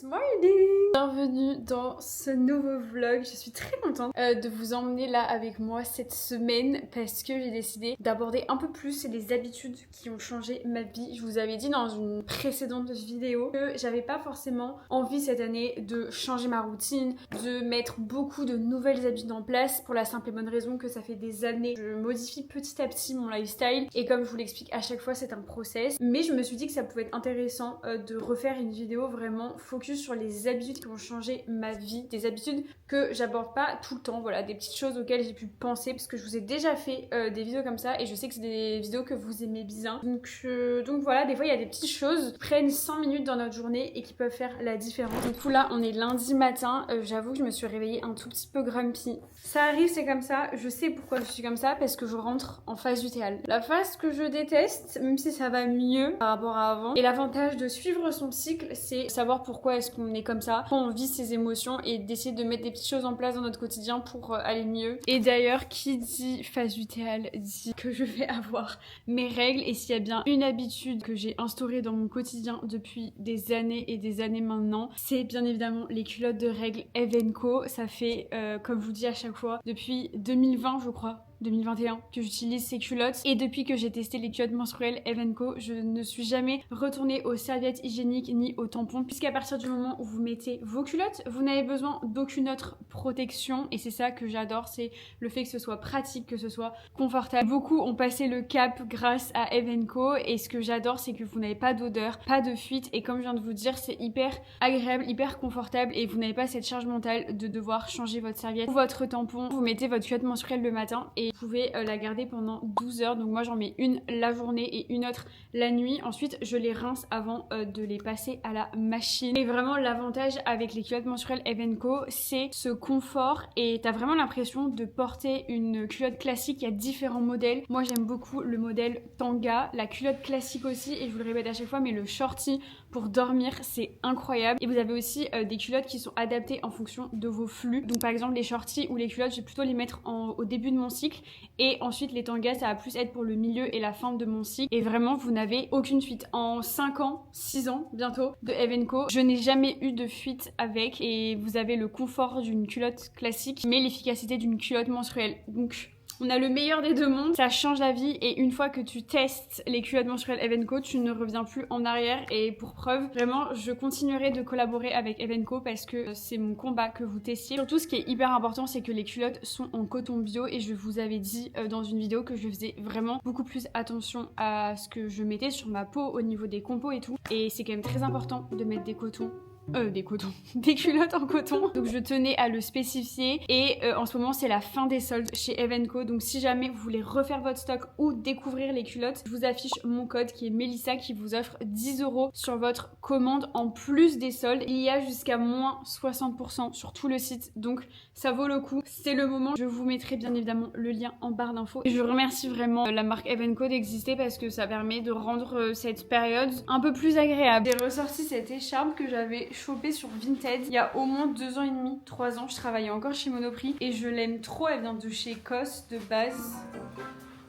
It's morning! Bienvenue dans ce nouveau vlog. Je suis très contente de vous emmener là avec moi cette semaine parce que j'ai décidé d'aborder un peu plus les habitudes qui ont changé ma vie. Je vous avais dit dans une précédente vidéo que j'avais pas forcément envie cette année de changer ma routine, de mettre beaucoup de nouvelles habitudes en place pour la simple et bonne raison que ça fait des années que je modifie petit à petit mon lifestyle et comme je vous l'explique à chaque fois c'est un process. Mais je me suis dit que ça pouvait être intéressant de refaire une vidéo vraiment focus sur les habitudes qui ont changé ma vie, des habitudes que j'aborde pas tout le temps, voilà, des petites choses auxquelles j'ai pu penser parce que je vous ai déjà fait des vidéos comme ça et je sais que c'est des vidéos que vous aimez bien. Donc voilà, des fois il y a des petites choses qui prennent 5 minutes dans notre journée et qui peuvent faire la différence. Du coup là on est lundi matin, j'avoue que je me suis réveillée un tout petit peu grumpy. Ça arrive, c'est comme ça, je sais pourquoi je suis comme ça, parce que je rentre en phase lutéale. La phase que je déteste, même si ça va mieux par rapport à avant. Et l'avantage de suivre son cycle, c'est savoir pourquoi est-ce qu'on est comme ça, pourquoi on vit ses émotions et d'essayer de mettre des petites choses en place dans notre quotidien pour aller mieux. Et d'ailleurs, qui dit phase lutéale dit que je vais avoir mes règles. Et s'il y a bien une habitude que j'ai instaurée dans mon quotidien depuis des années et des années maintenant, c'est bien évidemment les culottes de règles Eve & Co. Ça fait, comme je vous dis à chaque fois, depuis 2020 je crois, 2021 que j'utilise ces culottes et depuis que j'ai testé les culottes menstruelles Eve & Co, je ne suis jamais retournée aux serviettes hygiéniques ni aux tampons puisqu'à partir du moment où vous mettez vos culottes, vous n'avez besoin d'aucune autre protection et c'est ça que j'adore, c'est le fait que ce soit pratique, que ce soit confortable. Beaucoup ont passé le cap grâce à Eve & Co et ce que j'adore c'est que vous n'avez pas d'odeur, pas de fuite et comme je viens de vous dire c'est hyper agréable, hyper confortable et vous n'avez pas cette charge mentale de devoir changer votre serviette ou votre tampon. Vous mettez votre culotte menstruelle le matin et vous pouvez la garder pendant 12 heures. Donc moi j'en mets une la journée et une autre la nuit. Ensuite je les rince avant de les passer à la machine. Et vraiment l'avantage avec les culottes menstruelles Eve & Co c'est ce confort et t'as vraiment l'impression de porter une culotte classique. Il y a différents modèles. Moi j'aime beaucoup le modèle Tanga, la culotte classique aussi et je vous le répète à chaque fois mais le shorty pour dormir c'est incroyable. Et vous avez aussi des culottes qui sont adaptées en fonction de vos flux. Donc par exemple les shorties ou les culottes je vais plutôt les mettre au début de mon cycle et ensuite les tangas ça va plus être pour le milieu et la fin de mon cycle et vraiment vous n'avez aucune fuite. En 5 ans, 6 ans bientôt de Eve & Co, je n'ai jamais eu de fuite avec et vous avez le confort d'une culotte classique mais l'efficacité d'une culotte menstruelle. Donc on a le meilleur des deux mondes, ça change la vie et une fois que tu testes les culottes menstruelles Eve & Co, tu ne reviens plus en arrière et pour preuve, vraiment, je continuerai de collaborer avec Eve & Co parce que c'est mon combat que vous testiez. Surtout, ce qui est hyper important, c'est que les culottes sont en coton bio et je vous avais dit dans une vidéo que je faisais vraiment beaucoup plus attention à ce que je mettais sur ma peau au niveau des compos et tout. Et c'est quand même très important de mettre des cotons. Des culottes en coton. Donc je tenais à le spécifier et en ce moment c'est la fin des soldes chez Eve & Co. Donc si jamais vous voulez refaire votre stock ou découvrir les culottes, je vous affiche mon code qui est Melissa qui vous offre 10 € sur votre commande en plus des soldes. Il y a jusqu'à moins 60% sur tout le site donc ça vaut le coup. C'est le moment. Je vous mettrai bien évidemment le lien en barre d'infos. Et je remercie vraiment la marque Eve & Co d'exister parce que ça permet de rendre cette période un peu plus agréable. J'ai ressorti cette écharpe que j'avais chopée sur Vinted il y a au moins 2 ans et demi, 3 ans. Je travaillais encore chez Monoprix et je l'aime trop. Elle vient de chez COS de base.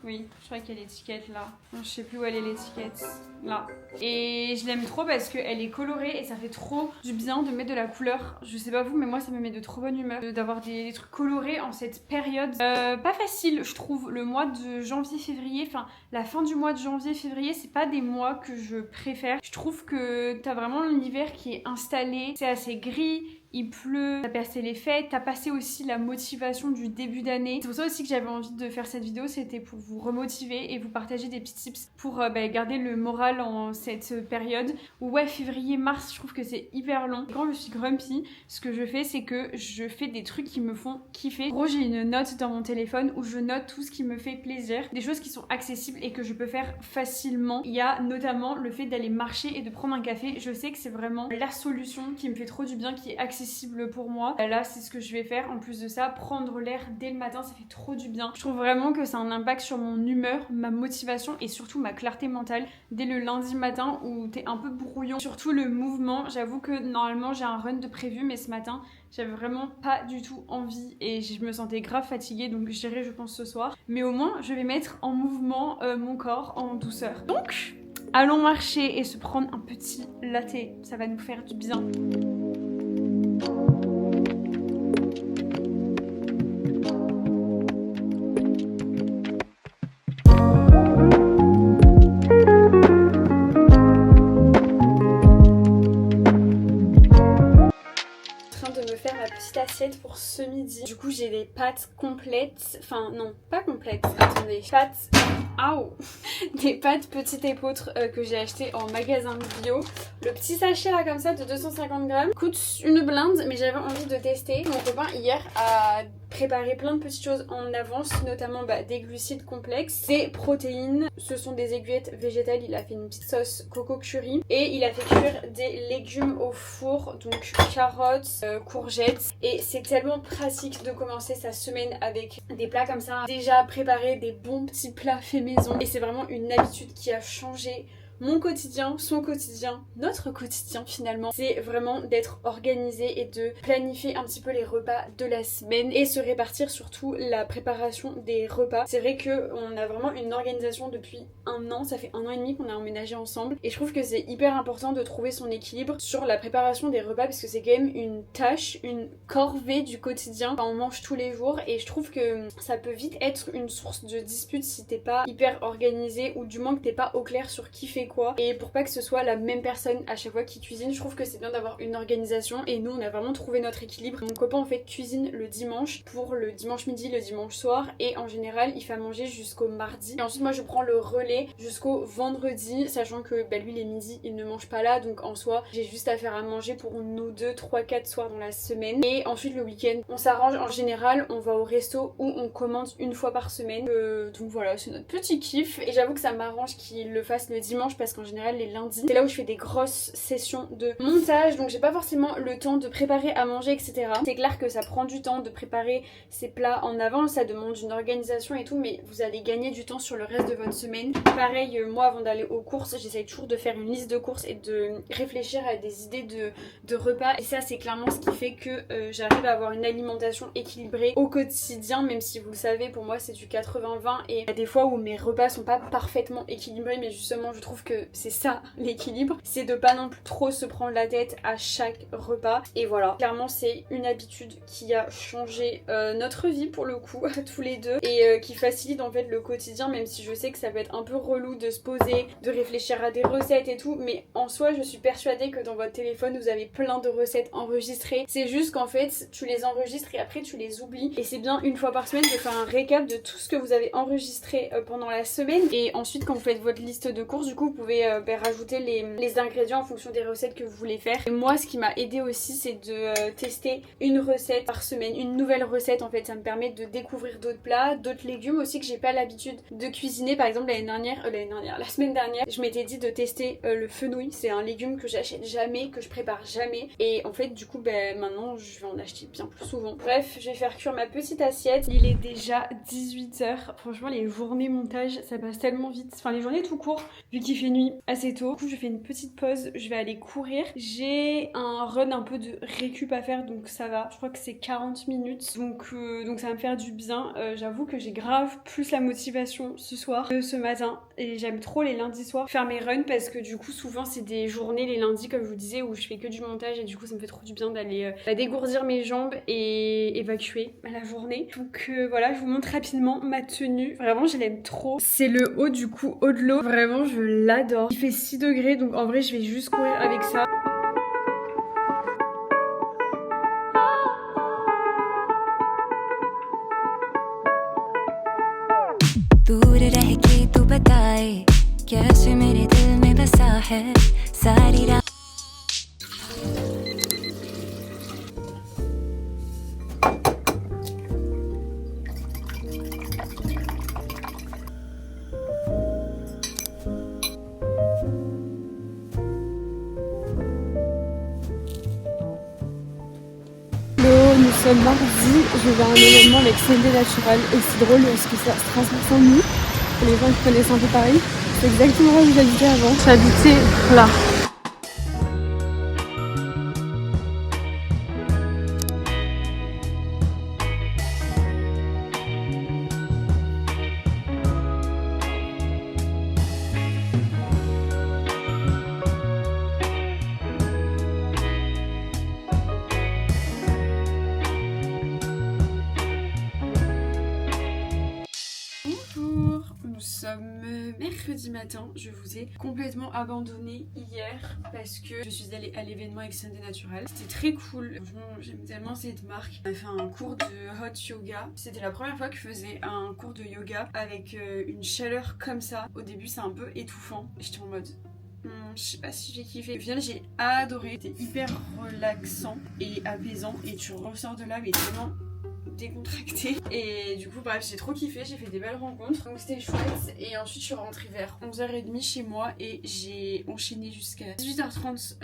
Oui, je crois qu'il y a l'étiquette là. Non, je sais plus où elle est l'étiquette. Là. Et je l'aime trop parce qu'elle est colorée et ça fait trop du bien de mettre de la couleur. Je sais pas vous, mais moi ça me met de trop bonne humeur d'avoir des trucs colorés en cette période. Pas facile, je trouve. Le mois de janvier-février, enfin la fin du mois de janvier-février, c'est pas des mois que je préfère. Je trouve que t'as vraiment l'hiver qui est installé. C'est assez gris. Il pleut, t'as passé les fêtes, t'as passé aussi la motivation du début d'année. C'est pour ça aussi que j'avais envie de faire cette vidéo, c'était pour vous remotiver et vous partager des petits tips pour garder le moral en cette période. Où ouais, février, mars, je trouve que c'est hyper long. Quand je suis grumpy, ce que je fais, c'est que je fais des trucs qui me font kiffer. En gros, j'ai une note dans mon téléphone où je note tout ce qui me fait plaisir, des choses qui sont accessibles et que je peux faire facilement. Il y a notamment le fait d'aller marcher et de prendre un café. Je sais que c'est vraiment la solution qui me fait trop du bien, qui est accessible pour moi. Là c'est ce que je vais faire. En plus de ça, prendre l'air dès le matin ça fait trop du bien. Je trouve vraiment que ça a un impact sur mon humeur, ma motivation et surtout ma clarté mentale dès le lundi matin où t'es un peu brouillon. Surtout le mouvement, j'avoue que normalement j'ai un run de prévu mais ce matin j'avais vraiment pas du tout envie et je me sentais grave fatiguée donc j'irai je pense ce soir. Mais au moins je vais mettre en mouvement mon corps en douceur. Donc allons marcher et se prendre un petit latte, ça va nous faire du bien. Assiette pour ce midi. Du coup j'ai des pâtes complètes, enfin non pas complètes, attendez, pâtes, des pâtes petites épeautres que j'ai acheté en magasin bio. Le petit sachet là comme ça de 250 grammes coûte une blinde, mais j'avais envie de tester. Mon copain hier a préparé plein de petites choses en avance, notamment des glucides complexes, des protéines, ce sont des aiguillettes végétales, il a fait une petite sauce coco curry et il a fait cuire des légumes au four, donc carottes, courgettes, et c'est tellement pratique de commencer sa semaine avec des plats comme ça déjà préparés, des bons petits plats faits maison, et c'est vraiment une habitude qui a changé mon quotidien, son quotidien, notre quotidien finalement. C'est vraiment d'être organisé et de planifier un petit peu les repas de la semaine et se répartir surtout la préparation des repas. C'est vrai qu'on a vraiment une organisation depuis un an, ça fait 1 an et demi qu'on a emménagé ensemble, et je trouve que c'est hyper important de trouver son équilibre sur la préparation des repas parce que c'est quand même une tâche, une corvée du quotidien. Enfin, on mange tous les jours et je trouve que ça peut vite être une source de dispute si t'es pas hyper organisé ou du moins que t'es pas au clair sur qui fait quoi, et pour pas que ce soit la même personne à chaque fois qui cuisine, je trouve que c'est bien d'avoir une organisation, et nous on a vraiment trouvé notre équilibre. Mon copain en fait cuisine le dimanche pour le dimanche midi, le dimanche soir, et en général il fait à manger jusqu'au mardi, et ensuite moi je prends le relais jusqu'au vendredi, sachant que lui les midis il ne mange pas là, donc en soi j'ai juste à faire à manger pour nous 2, 3, 4 soirs dans la semaine, et ensuite le week-end on s'arrange. En général on va au resto ou on commande une fois par semaine, donc voilà, c'est notre petit kiff, et j'avoue que ça m'arrange qu'il le fasse le dimanche parce qu'en général les lundis c'est là où je fais des grosses sessions de montage, donc j'ai pas forcément le temps de préparer à manger, etc. C'est clair que ça prend du temps de préparer ces plats en avance, ça demande une organisation et tout, mais vous allez gagner du temps sur le reste de votre semaine. Pareil, moi avant d'aller aux courses j'essaye toujours de faire une liste de courses et de réfléchir à des idées de repas, et ça c'est clairement ce qui fait que j'arrive à avoir une alimentation équilibrée au quotidien, même si vous le savez pour moi c'est du 80-20, et il y a des fois où mes repas sont pas parfaitement équilibrés, mais justement je trouve que c'est ça l'équilibre, c'est de pas non plus trop se prendre la tête à chaque repas, et voilà, clairement c'est une habitude qui a changé notre vie pour le coup à tous les deux, et qui facilite en fait le quotidien, même si je sais que ça peut être un peu relou de se poser, de réfléchir à des recettes et tout, mais en soi je suis persuadée que dans votre téléphone vous avez plein de recettes enregistrées, c'est juste qu'en fait tu les enregistres et après tu les oublies, et c'est bien une fois par semaine de faire un récap de tout ce que vous avez enregistré pendant la semaine, et ensuite quand vous faites votre liste de courses du coup vous pouvez rajouter les ingrédients en fonction des recettes que vous voulez faire. Et moi ce qui m'a aidé aussi c'est de tester une recette par semaine, une nouvelle recette en fait, ça me permet de découvrir d'autres plats, d'autres légumes aussi que j'ai pas l'habitude de cuisiner. Par exemple la semaine dernière je m'étais dit de tester le fenouil, c'est un légume que j'achète jamais, que je prépare jamais, et en fait du coup maintenant je vais en acheter bien plus souvent. Bref, je vais faire cuire ma petite assiette, il est déjà 18h, franchement les journées montage ça passe tellement vite, enfin les journées tout court vu qu'il fait nuit assez tôt. Du coup je fais une petite pause, je vais aller courir, j'ai un run un peu de récup à faire donc ça va, je crois que c'est 40 minutes, donc ça va me faire du bien. J'avoue que j'ai grave plus la motivation ce soir que ce matin, et j'aime trop les lundis soirs faire mes runs parce que du coup souvent c'est des journées les lundis comme je vous disais où je fais que du montage, et du coup ça me fait trop du bien d'aller dégourdir mes jambes et évacuer la journée. Donc voilà, je vous montre rapidement ma tenue, vraiment je l'aime trop, c'est le haut du coup haut de l'eau, vraiment je l'adore, il fait 6 degrés donc en vrai je vais juste courir avec ça. दूर रह के तू बताए कैसे मेरे दिल में बसा है सारी रात. Nous sommes mardi, je vais à un événement avec CND Natural, et c'est drôle parce que c'est à Strasbourg-Saint-Denis, pour les gens qui connaissent un peu Paris, c'est exactement là où j'habitais avant. J'habitais là. mercredi matin. Je vous ai complètement abandonné hier parce que je suis allée à l'événement avec Sunday Natural. C'était très cool. Franchement, j'aime tellement cette marque. On a fait un cours de hot yoga. C'était la première fois que je faisais un cours de yoga avec une chaleur comme ça. Au début, c'est un peu étouffant. J'étais en mode... je sais pas si j'ai kiffé. Au final, j'ai adoré. C'était hyper relaxant et apaisant. Et tu ressors de là, mais tellement décontractée. Et du coup, bref, j'ai trop kiffé. J'ai fait des belles rencontres. Donc c'était chouette. Et ensuite, je suis rentrée vers 11h30 chez moi. Et j'ai enchaîné jusqu'à 18h30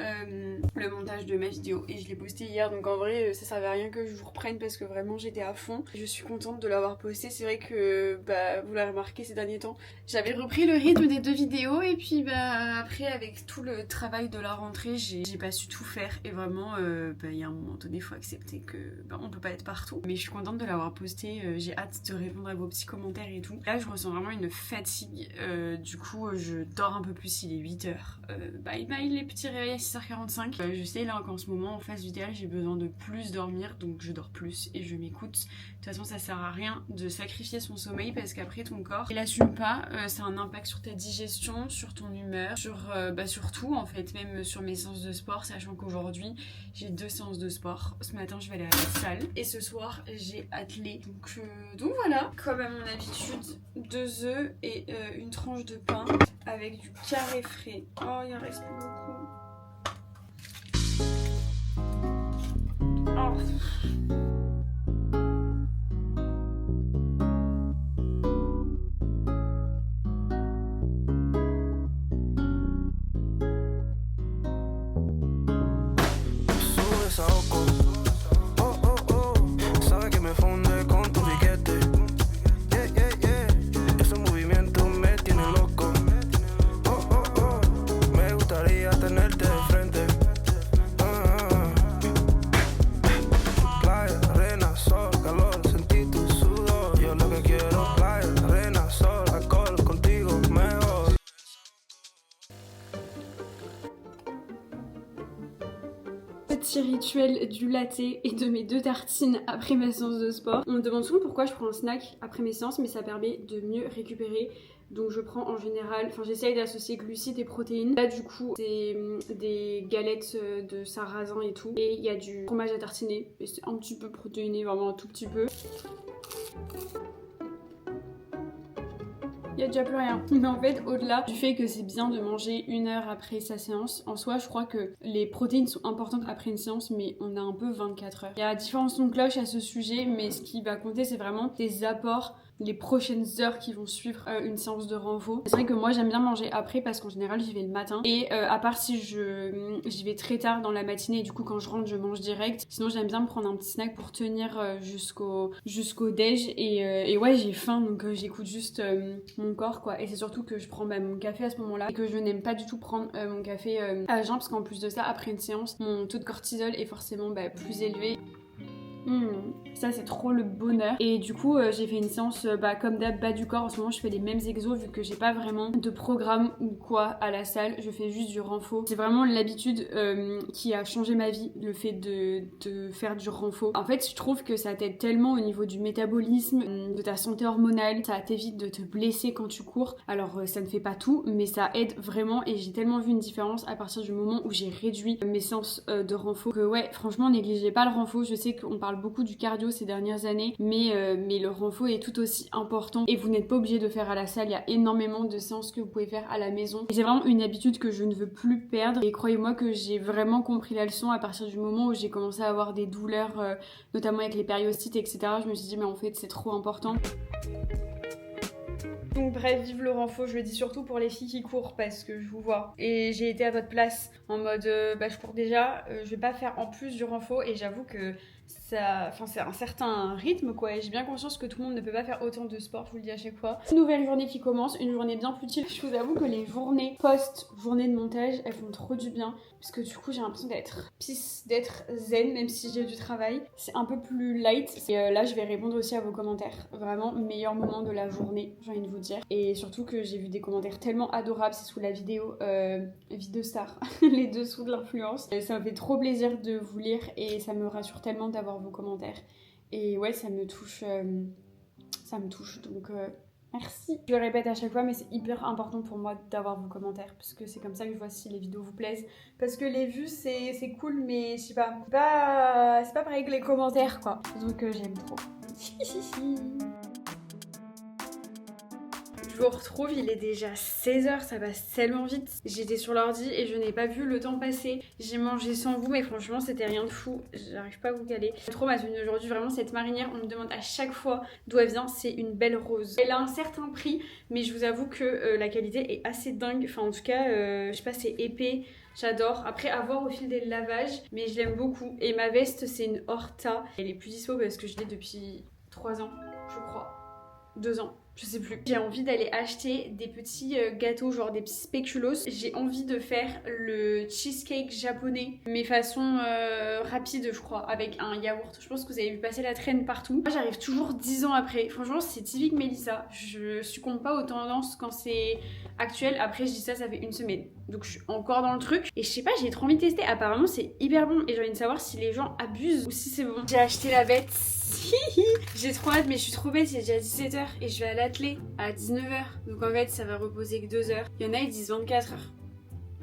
le montage de ma vidéo. Et je l'ai posté hier. Donc en vrai, ça servait à rien que je vous reprenne parce que vraiment, j'étais à fond. Je suis contente de l'avoir posté. C'est vrai que, vous l'avez remarqué ces derniers temps, j'avais repris le rythme des 2 vidéos. Et puis, après, avec tout le travail de la rentrée, j'ai pas su tout faire. Et vraiment, il y a un moment donné, il faut accepter que on peut pas être partout. Mais je suis contente de l'avoir posté. J'ai hâte de répondre à vos petits commentaires et tout. Là, je ressens vraiment une fatigue. Du coup, je dors un peu plus. Il est 8h. Bye bye les petits réveils à 6h45. Je sais là qu'en ce moment, en phase vitale, j'ai besoin de plus dormir. Donc je dors plus et je m'écoute. De toute façon, ça sert à rien de sacrifier son sommeil parce qu'après, ton corps, il assume pas. Ça a un impact sur ta digestion, sur ton humeur, sur tout en fait. Même sur mes séances de sport, sachant qu'aujourd'hui, j'ai 2 séances de sport. Ce matin, je vais aller à la salle. Et ce soir, j'ai attelé. Donc voilà, comme à mon habitude, 2 œufs et une tranche de pain avec du carré frais. Oh, il en reste plus beaucoup. Oh. Petit rituel du latte et de mes 2 tartines après ma séance de sport. On me demande souvent pourquoi je prends un snack après mes séances, mais ça permet de mieux récupérer. Donc je prends en général, j'essaye d'associer glucides et protéines. Là du coup c'est des galettes de sarrasin et tout. Et il y a du fromage à tartiner. Et c'est un petit peu protéiné, vraiment un tout petit peu. Il y a déjà plus rien. Mais en fait, au-delà du fait que c'est bien de manger 1 heure après sa séance, en soi, je crois que les protéines sont importantes après une séance, mais on a un peu 24 heures. Il y a différents sons de cloche à ce sujet, mais ce qui va compter, c'est vraiment des apports les prochaines heures qui vont suivre une séance de renfo. C'est vrai que moi j'aime bien manger après parce qu'en général j'y vais le matin et à part si j'y vais très tard dans la matinée et du coup quand je rentre je mange direct. Sinon j'aime bien me prendre un petit snack pour tenir jusqu'au déj et ouais j'ai faim donc j'écoute juste mon corps quoi. Et c'est surtout que je prends mon café à ce moment-là et que je n'aime pas du tout prendre mon café à jeun parce qu'en plus de ça après une séance mon taux de cortisol est forcément plus élevé. Ça c'est trop le bonheur. Et du coup j'ai fait une séance comme d'hab bas du corps. En ce moment je fais les mêmes exos vu que j'ai pas vraiment de programme ou quoi à la salle. Je fais juste du renfo. C'est vraiment l'habitude qui a changé ma vie, le fait de faire du renfo. En fait je trouve que ça t'aide tellement au niveau du métabolisme, de ta santé hormonale. Ça t'évite de te blesser quand tu cours. Alors ça ne fait pas tout mais ça aide vraiment et j'ai tellement vu une différence à partir du moment où j'ai réduit mes séances de renfo que ouais franchement négligez pas le renfo. Je sais qu'on parle beaucoup du cardio ces dernières années mais le renfo est tout aussi important et vous n'êtes pas obligé de faire à la salle. Il y a énormément de séances que vous pouvez faire à la maison et c'est vraiment une habitude que je ne veux plus perdre et croyez-moi que j'ai vraiment compris la leçon à partir du moment où j'ai commencé à avoir des douleurs notamment avec les périostites etc. Je me suis dit mais en fait c'est trop important. Donc bref, vive le renfo, je le dis surtout pour les filles qui courent parce que je vous vois. Et j'ai été à votre place en mode je cours déjà, je vais pas faire en plus du renfo et j'avoue que c'est un certain rythme quoi et j'ai bien conscience que tout le monde ne peut pas faire autant de sport, je vous le dis à chaque fois. Une nouvelle journée qui commence, une journée bien plus chill. Je vous avoue que les journées post-journée de montage, elles font trop du bien parce que du coup j'ai l'impression d'être zen même si j'ai du travail. C'est un peu plus light et là je vais répondre aussi à vos commentaires. Vraiment meilleur moment de la journée, j'ai envie de vous dire. Et surtout que j'ai vu des commentaires tellement adorables, c'est sous la vidéo Vie de Star, les dessous de l'influence. Ça me fait trop plaisir de vous lire et ça me rassure tellement d'avoir vos commentaires. Et ouais, ça me touche donc Merci. Je le répète à chaque fois, mais c'est hyper important pour moi d'avoir vos commentaires parce que c'est comme ça que je vois si les vidéos vous plaisent. Parce que les vues, c'est cool, mais je sais pas, c'est pas pareil que les commentaires, quoi. Donc j'aime trop. Je vous retrouve, il est déjà 16h, ça passe tellement vite. J'étais sur l'ordi et je n'ai pas vu le temps passer. J'ai mangé sans vous, mais franchement, c'était rien de fou. J'arrive pas à vous caler. J'aime trop ma tenue aujourd'hui, vraiment cette marinière, on me demande à chaque fois d'où elle vient. C'est une belle rose. Elle a un certain prix, mais je vous avoue que la qualité est assez dingue. Enfin, en tout cas, je sais pas, c'est épais. J'adore. Après, à voir au fil des lavages, mais je l'aime beaucoup. Et ma veste, c'est une Horta. Elle est plus dispo parce que je l'ai depuis 3 ans, je crois. 2 ans, je sais plus. J'ai envie d'aller acheter des petits gâteaux, genre des petits spéculoos. J'ai envie de faire le cheesecake japonais, mais façon rapide, je crois, avec un yaourt. Je pense que vous avez vu passer la traîne partout. Moi, j'arrive toujours 10 ans après. Franchement, c'est typique Mélissa. Je succombe pas aux tendances quand c'est actuel. Après, je dis ça, ça fait une semaine. Donc, je suis encore dans le truc. Et je sais pas, j'ai trop envie de tester. Apparemment, c'est hyper bon. Et j'ai envie de savoir si les gens abusent ou si c'est bon. J'ai acheté la bête. J'ai trop hâte, mais je suis trop bête, c'est déjà 17h et je vais à l'atelier à 19h. Donc en fait, ça va reposer que 2 heures. Il y en a, ils disent 24 heures.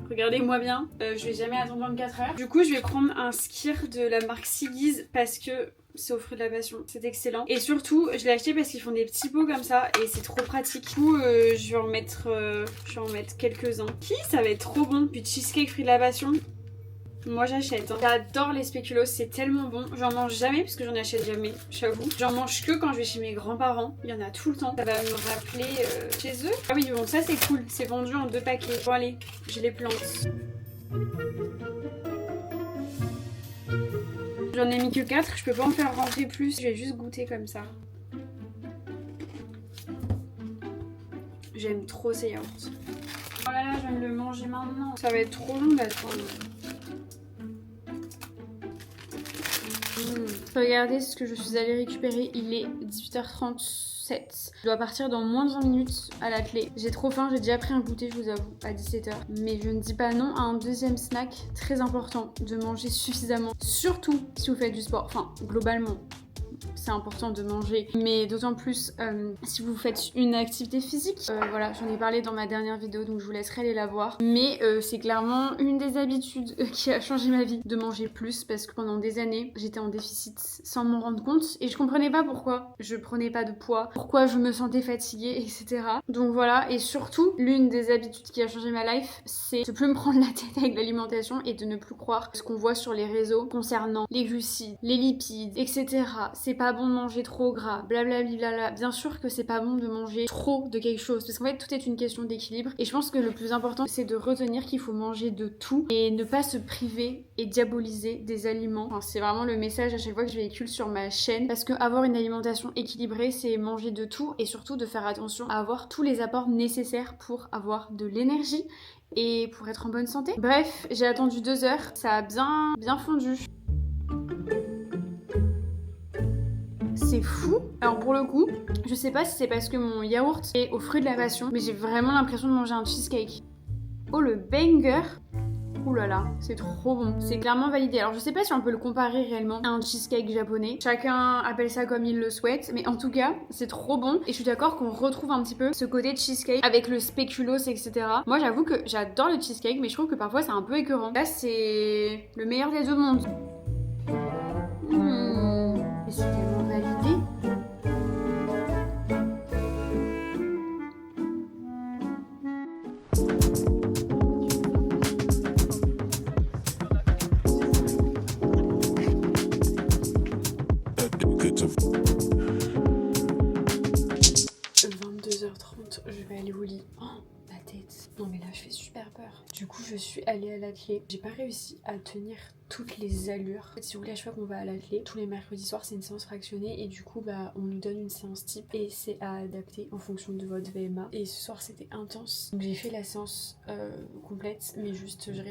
Regardez-moi bien, je vais jamais attendre 24 heures. Du coup, je vais prendre un skir de la marque Siggy's parce que c'est au fruit de la passion, c'est excellent. Et surtout, je l'ai acheté parce qu'ils font des petits pots comme ça et c'est trop pratique. Du coup, je vais en mettre quelques-uns. Ça va être trop bon. Puis cheesecake fruit de la passion. Moi j'achète, hein. J'adore les spéculoos, c'est tellement bon. J'en mange jamais parce que j'en achète jamais, j'avoue. J'en mange que quand je vais chez mes grands-parents. Il y en a tout le temps. Ça va me rappeler chez eux. Ah oui, bon, ça c'est cool. C'est vendu en 2 paquets. Bon, allez, je les plante. J'en ai mis que 4. Je peux pas en faire rentrer plus. Je vais juste goûter comme ça. J'aime trop ces yaourts. Oh là là, je viens de le manger maintenant. Ça va être trop long d'attendre. Regardez ce que je suis allée récupérer, il est 18h37. Je dois partir dans moins de 20 minutes à l'atelier. J'ai trop faim, j'ai déjà pris un goûter, je vous avoue, à 17h. Mais je ne dis pas non à un deuxième snack très important, de manger suffisamment. Surtout si vous faites du sport, enfin globalement. C'est important de manger, mais d'autant plus si vous faites une activité physique. Voilà, j'en ai parlé dans ma dernière vidéo, donc je vous laisserai aller la voir. Mais c'est clairement une des habitudes qui a changé ma vie, de manger plus, parce que pendant des années, j'étais en déficit sans m'en rendre compte, et je comprenais pas pourquoi je prenais pas de poids, pourquoi je me sentais fatiguée, etc. Donc voilà, et surtout, l'une des habitudes qui a changé ma life, c'est de plus me prendre la tête avec l'alimentation et de ne plus croire ce qu'on voit sur les réseaux concernant les glucides, les lipides, etc. C'est pas bon de manger trop gras, blablabla. Bien sûr que c'est pas bon de manger trop de quelque chose, parce qu'en fait tout est une question d'équilibre. Et je pense que le plus important, c'est de retenir qu'il faut manger de tout et ne pas se priver et diaboliser des aliments. Enfin, c'est vraiment le message à chaque fois que je véhicule sur ma chaîne, parce que avoir une alimentation équilibrée, c'est manger de tout et surtout de faire attention à avoir tous les apports nécessaires pour avoir de l'énergie et pour être en bonne santé. Bref, j'ai attendu 2 heures, ça a bien fondu. C'est fou. Alors pour le coup, je sais pas si c'est parce que mon yaourt est aux fruits de la passion, mais j'ai vraiment l'impression de manger un cheesecake. Oh le banger. Ouh là là, c'est trop bon. C'est clairement validé. Alors je sais pas si on peut le comparer réellement à un cheesecake japonais. Chacun appelle ça comme il le souhaite, mais en tout cas, c'est trop bon. Et je suis d'accord qu'on retrouve un petit peu ce côté cheesecake avec le spéculoos, etc. Moi j'avoue que j'adore le cheesecake, mais je trouve que parfois c'est un peu écœurant. Là c'est le meilleur des deux mondes. Et c'est tellement validé. Je vais aller au lit. Oh, la tête. Non mais là je fais super peur. Du coup je suis allée à l'atelier. J'ai pas réussi à tenir toutes les allures. En fait, si vous voulez, à chaque fois qu'on va à l'atelier, tous les mercredis soirs c'est une séance fractionnée et du coup bah on nous donne une séance type et c'est à adapter en fonction de votre VMA. Et ce soir c'était intense. Donc j'ai fait la séance complète, mais juste je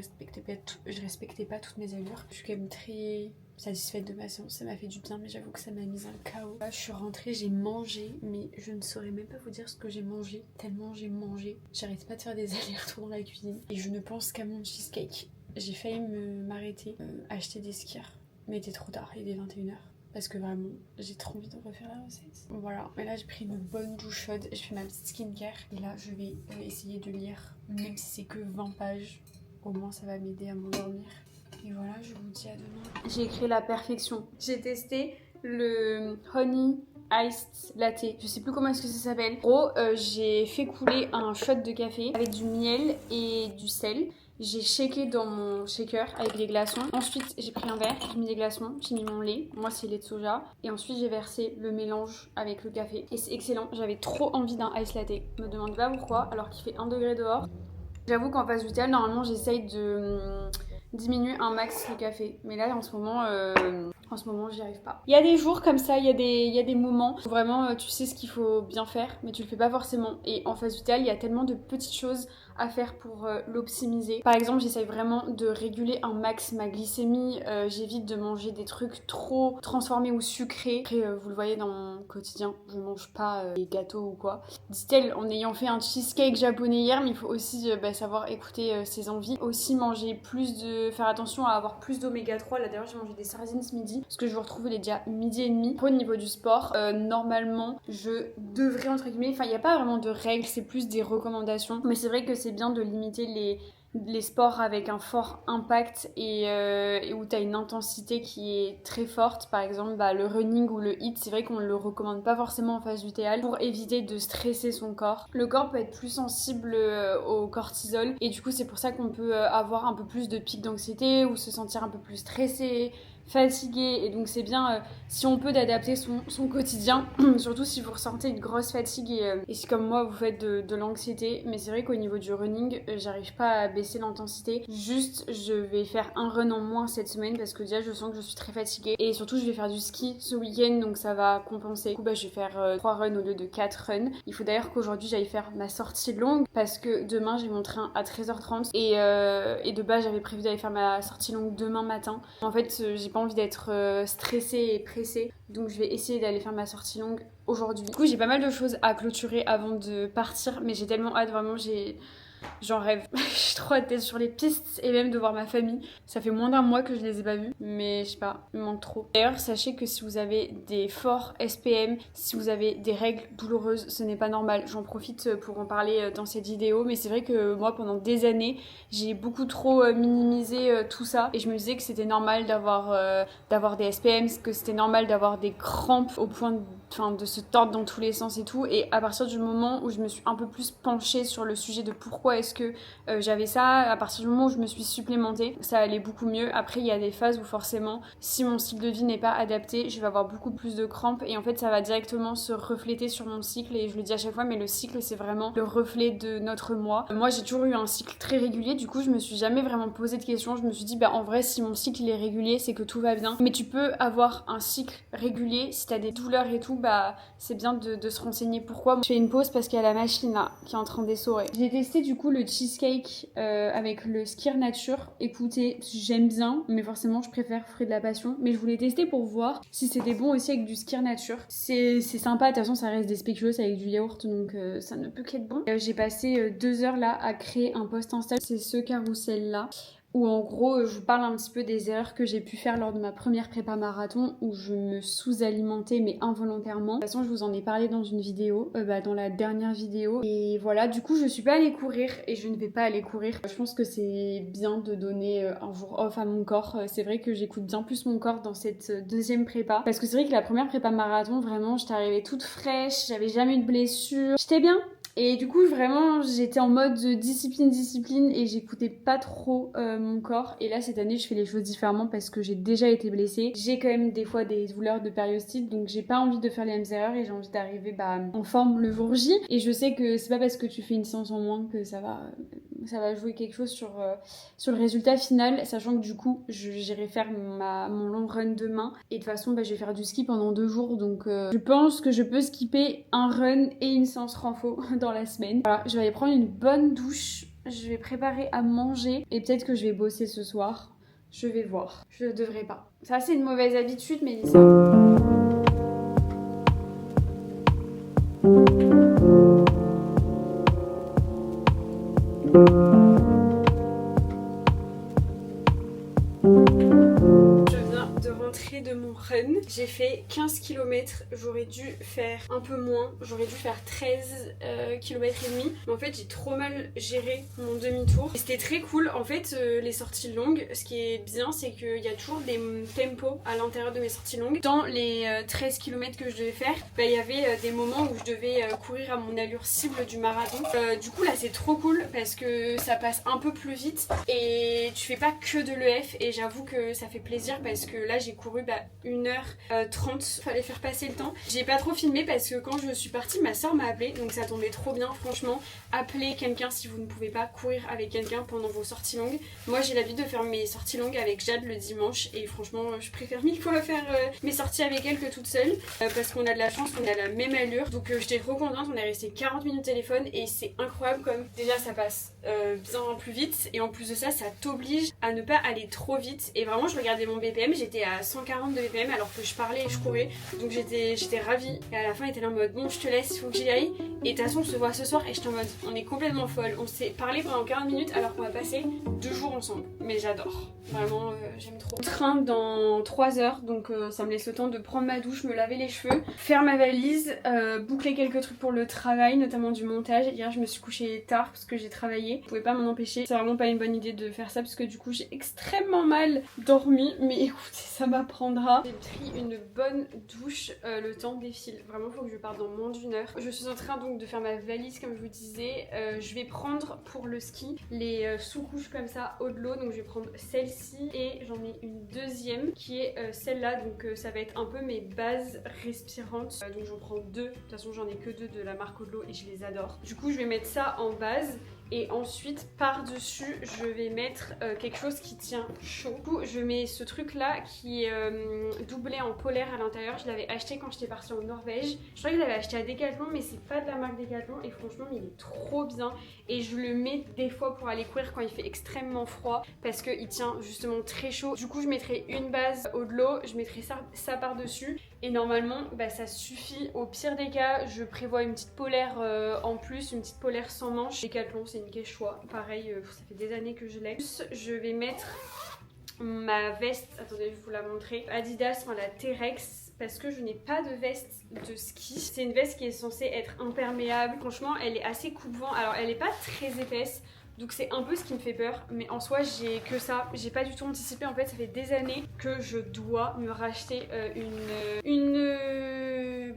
respectais pas toutes mes allures. Je suis quand même très satisfaite de ma séance, ça m'a fait du bien, mais j'avoue que ça m'a mise un chaos. Là je suis rentrée, j'ai mangé, mais je ne saurais même pas vous dire ce que j'ai mangé, tellement j'ai mangé. J'arrête pas de faire des allers-retours dans la cuisine et je ne pense qu'à mon cheesecake. J'ai failli m'arrêter, acheter des skirs, mais il était trop tard, il est 21h. parce que vraiment j'ai trop envie de refaire la recette. Voilà, mais là j'ai pris une bonne douche chaude, je fais ma petite skincare et là je vais essayer de lire, même si c'est que 20 pages, au moins ça va m'aider à m'endormir. Et voilà, je vous dis à demain. J'ai écrit la perfection. J'ai testé le honey iced latte, je sais plus comment est-ce que ça s'appelle. En gros, j'ai fait couler un shot de café avec du miel et du sel. J'ai shaké dans mon shaker avec des glaçons. Ensuite, j'ai pris un verre, j'ai mis des glaçons, j'ai mis mon lait. Moi, c'est lait de soja. Et ensuite, j'ai versé le mélange avec le café. Et c'est excellent. J'avais trop envie d'un ice latte. Me demande pas pourquoi, alors qu'il fait 1 degré dehors. J'avoue qu'en phase vitale, normalement, j'essaye de diminuer un max le café. Mais là, en ce moment, j'y arrive pas. Il y a des jours comme ça, il y a des moments où vraiment tu sais ce qu'il faut bien faire, mais tu le fais pas forcément. Et en phase vitale, il y a tellement de petites choses à faire pour l'optimiser. Par exemple, j'essaye vraiment de réguler un max ma glycémie. J'évite de manger des trucs trop transformés ou sucrés. Après, vous le voyez dans mon quotidien, je mange pas des gâteaux ou quoi. Dit-elle en ayant fait un cheesecake japonais hier, mais il faut aussi savoir écouter ses envies. Aussi faire attention à avoir plus d'oméga 3. Là d'ailleurs, j'ai mangé des sardines ce midi parce que je vous retrouve, il est déjà midi et demi. Au niveau du sport, normalement, je devrais entre guillemets, enfin il n'y a pas vraiment de règles, c'est plus des recommandations. Mais c'est vrai que c'est bien de limiter les sports avec un fort impact et où tu as une intensité qui est très forte. Par exemple, le running ou le HIIT, c'est vrai qu'on ne le recommande pas forcément en phase lutéale pour éviter de stresser son corps. Le corps peut être plus sensible au cortisol et du coup c'est pour ça qu'on peut avoir un peu plus de pics d'anxiété ou se sentir un peu plus stressé, fatigué, et donc c'est bien si on peut d'adapter son quotidien, surtout si vous ressentez une grosse fatigue et si comme moi vous faites de l'anxiété. Mais c'est vrai qu'au niveau du running, j'arrive pas à baisser l'intensité, juste je vais faire un run en moins cette semaine parce que déjà je sens que je suis très fatiguée et surtout je vais faire du ski ce week-end, donc ça va compenser. Du coup je vais faire 3 runs au lieu de 4 runs. Il faut d'ailleurs qu'aujourd'hui j'aille faire ma sortie longue parce que demain j'ai mon train à 13h30 et de base j'avais prévu d'aller faire ma sortie longue demain matin. En fait j'ai pas envie d'être stressée et pressée, donc je vais essayer d'aller faire ma sortie longue aujourd'hui. Du coup j'ai pas mal de choses à clôturer avant de partir, mais j'ai tellement hâte, vraiment j'en rêve. J'ai trop hâte d'être sur les pistes et même de voir ma famille. Ça fait moins d'un mois que je les ai pas vus, mais je sais pas, il me manque trop. D'ailleurs, sachez que si vous avez des forts SPM, si vous avez des règles douloureuses, ce n'est pas normal. J'en profite pour en parler dans cette vidéo, mais c'est vrai que moi, pendant des années, j'ai beaucoup trop minimisé tout ça et je me disais que c'était normal d'avoir des SPM, que c'était normal d'avoir des crampes au point de se tordre dans tous les sens et tout. Et à partir du moment où je me suis un peu plus penchée sur le sujet de pourquoi est-ce que j'avais ça, à partir du moment où je me suis supplémentée, ça allait beaucoup mieux. Après il y a des phases où forcément si mon style de vie n'est pas adapté, je vais avoir beaucoup plus de crampes et en fait ça va directement se refléter sur mon cycle. Et je le dis à chaque fois, mais le cycle c'est vraiment le reflet de notre moi. Moi j'ai toujours eu un cycle très régulier, du coup je me suis jamais vraiment posé de questions. Je me suis dit en vrai si mon cycle il est régulier c'est que tout va bien. Mais tu peux avoir un cycle régulier si t'as des douleurs et tout, c'est bien de se renseigner pourquoi. Je fais une pause parce qu'il y a la machine là qui est en train d'essorer. J'ai testé du coup le cheesecake avec le Skyr Nature. Écoutez, j'aime bien, mais forcément je préfère Fruit de la Passion. Mais je voulais tester pour voir si c'était bon aussi avec du Skyr Nature. C'est sympa, de toute façon ça reste des spéculoos avec du yaourt, donc ça ne peut qu'être bon. J'ai passé 2 heures là à créer un post Insta, c'est ce carrousel là, où en gros je vous parle un petit peu des erreurs que j'ai pu faire lors de ma première prépa marathon où je me sous-alimentais mais involontairement. De toute façon je vous en ai parlé dans une vidéo, dans la dernière vidéo. Et voilà, du coup je suis pas allée courir et je ne vais pas aller courir. Je pense que c'est bien de donner un jour off à mon corps. C'est vrai que j'écoute bien plus mon corps dans cette deuxième prépa. Parce que c'est vrai que la première prépa marathon, vraiment j'étais arrivée toute fraîche, j'avais jamais eu de blessure. J'étais bien. Et du coup vraiment j'étais en mode discipline et j'écoutais pas trop mon corps. Et là cette année je fais les choses différemment parce que j'ai déjà été blessée. J'ai quand même des fois des douleurs de périostite, donc j'ai pas envie de faire les mêmes erreurs et j'ai envie d'arriver en forme le jour J. Et je sais que c'est pas parce que tu fais une séance en moins que ça va jouer quelque chose sur le résultat final, sachant que du coup j'irai faire mon long run demain et de toute façon je vais faire du ski pendant 2 jours, donc je pense que je peux skipper un run et une séance renfo dans la semaine. Voilà, je vais aller prendre une bonne douche, je vais préparer à manger et peut-être que je vais bosser ce soir, je vais voir. Je devrais pas, ça c'est une mauvaise habitude mais ça... rentrée de mon run. J'ai fait 15 km, j'aurais dû faire un peu moins, j'aurais dû faire 13 km et demi. Mais en fait j'ai trop mal géré mon demi-tour. Et c'était très cool. En fait les sorties longues, ce qui est bien c'est qu'il y a toujours des tempos à l'intérieur de mes sorties longues. Dans les 13 km que je devais faire, il y avait des moments où je devais courir à mon allure cible du marathon. Du coup là c'est trop cool parce que ça passe un peu plus vite et tu fais pas que de l'EF et j'avoue que ça fait plaisir parce que là j'ai couru 1h30, fallait faire passer le temps. J'ai pas trop filmé parce que quand je suis partie ma soeur m'a appelé donc ça tombait trop bien. Franchement appelez quelqu'un si vous ne pouvez pas courir avec quelqu'un pendant vos sorties longues. Moi j'ai l'habitude de faire mes sorties longues avec Jade le dimanche et franchement je préfère 1000 fois faire mes sorties avec elle que toute seule parce qu'on a de la chance, on a la même allure donc j'étais trop contente. On est resté 40 minutes au téléphone et c'est incroyable comme déjà ça passe bien plus vite et en plus de ça ça t'oblige à ne pas aller trop vite et vraiment je regardais mon BPM, j'étais à 140 de BPM alors que je parlais et je courais donc j'étais ravie et à la fin elle était là en mode bon je te laisse, il faut que j'y aille et de toute façon on se voit ce soir et j'étais en mode on est complètement folle, on s'est parlé pendant 40 minutes alors qu'on va passer 2 jours ensemble mais j'adore, vraiment j'aime trop. Train dans 3 heures donc ça me laisse le temps de prendre ma douche, me laver les cheveux, faire ma valise, boucler quelques trucs pour le travail notamment du montage. Hier je me suis couchée tard parce que j'ai travaillé, je pouvais pas m'en empêcher, c'est vraiment pas une bonne idée de faire ça parce que du coup j'ai extrêmement mal dormi mais écoutez ça m'apprendra. J'ai pris une bonne douche, le temps défile, vraiment faut que je parte dans moins d'une heure. Je suis en train donc de faire ma valise comme je vous disais, je vais prendre pour le ski les sous-couches comme ça haut de l'eau donc je vais prendre celle-ci et j'en ai une deuxième qui est celle-là donc ça va être un peu mes bases respirantes donc j'en prends deux, de toute façon j'en ai que deux de la marque Haut de l'eau et je les adore. Du coup je vais mettre ça en base et ensuite par dessus je vais mettre quelque chose qui tient chaud. Du coup je mets ce truc là qui est doublé en polaire à l'intérieur. Je l'avais acheté quand j'étais partie en Norvège. Je crois que je l'avais acheté à Decathlon mais c'est pas de la marque Decathlon et franchement il est trop bien et je le mets des fois pour aller courir quand il fait extrêmement froid parce qu'il tient justement très chaud. Du coup je mettrai une base Haut de l'eau, je mettrai ça par dessus et normalement ça suffit. Au pire des cas je prévois une petite polaire en plus, une petite polaire sans manches. Decathlon c'est une Quechua, pareil ça fait des années que je l'ai. Je vais mettre ma veste, attendez je vais vous la montrer, Adidas, enfin la T-Rex parce que je n'ai pas de veste de ski. C'est une veste qui est censée être imperméable, franchement elle est assez coupe-vent, alors elle est pas très épaisse donc c'est un peu ce qui me fait peur mais en soi j'ai que ça, j'ai pas du tout anticipé. En fait ça fait des années que je dois me racheter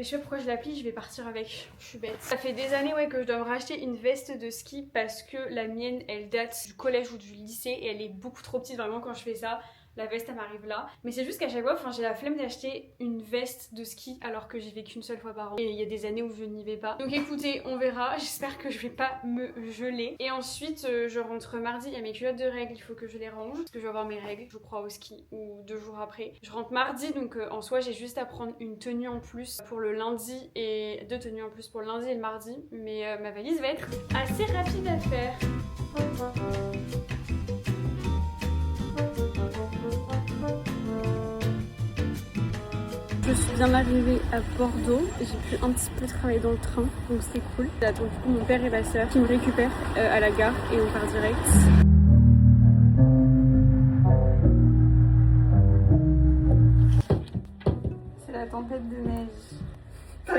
je sais pas pourquoi je l'applique, je vais partir avec, je suis bête. Ça fait des années que je dois me racheter une veste de ski parce que la mienne elle date du collège ou du lycée et elle est beaucoup trop petite vraiment quand je fais ça. La veste elle m'arrive là, mais c'est juste qu'à chaque fois j'ai la flemme d'acheter une veste de ski alors que j'y vais qu'une seule fois par an et il y a des années où je n'y vais pas. Donc écoutez on verra, j'espère que je vais pas me geler. Et ensuite je rentre mardi, il y a mes culottes de règles, il faut que je les range parce que je vais avoir mes règles je crois au ski ou 2 jours après. Je rentre mardi donc en soi j'ai juste à prendre une tenue en plus pour le lundi et 2 tenues en plus pour le lundi et le mardi mais ma valise va être assez rapide à faire. Je suis bien arrivée à Bordeaux, j'ai pu un petit peu travailler dans le train, donc c'est cool. J'attends du coup mon père et ma soeur qui me récupèrent à la gare et on part direct. C'est la tempête de neige. Non.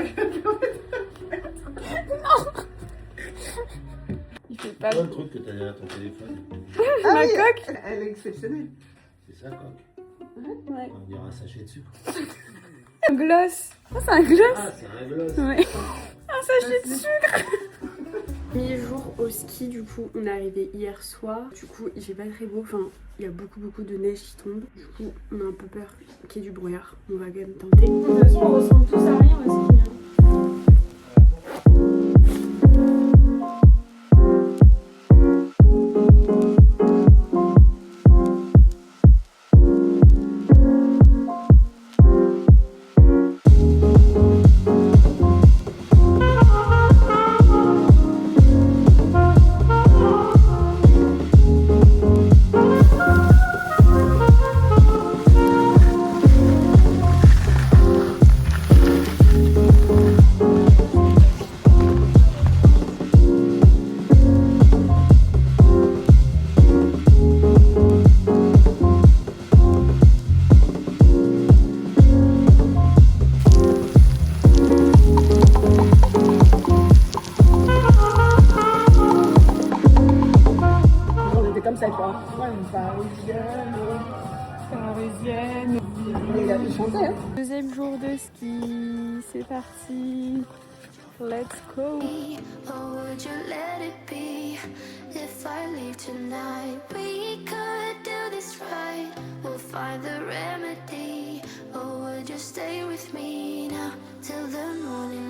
Il fait pas... C'est quoi le truc que t'as derrière ton téléphone? Ma coque. Elle est exceptionnelle. C'est ça, coque? Ouais. On dirait un sachet de sucre. Un gloss. Oh, c'est un gloss. Ah, c'est un gloss. Ouais. Un sachet de sucre. Premier jour au ski, du coup, on est arrivé hier soir. Du coup, il fait pas très beau. Enfin, il y a beaucoup de neige qui tombe. Du coup, on a un peu peur qu'il y ait du brouillard. On va quand même tenter. De toute façon, on ressemble tous à rien au ski. ça, quoi. Ouais, une parisienne. Parisienne. Mais il a pu chanter, hein. Deuxième jour de ski, c'est parti. Let's go. Or would you let it be? If I leave tonight, we could do this right. We'll find the remedy. Or would you stay with me now till the morning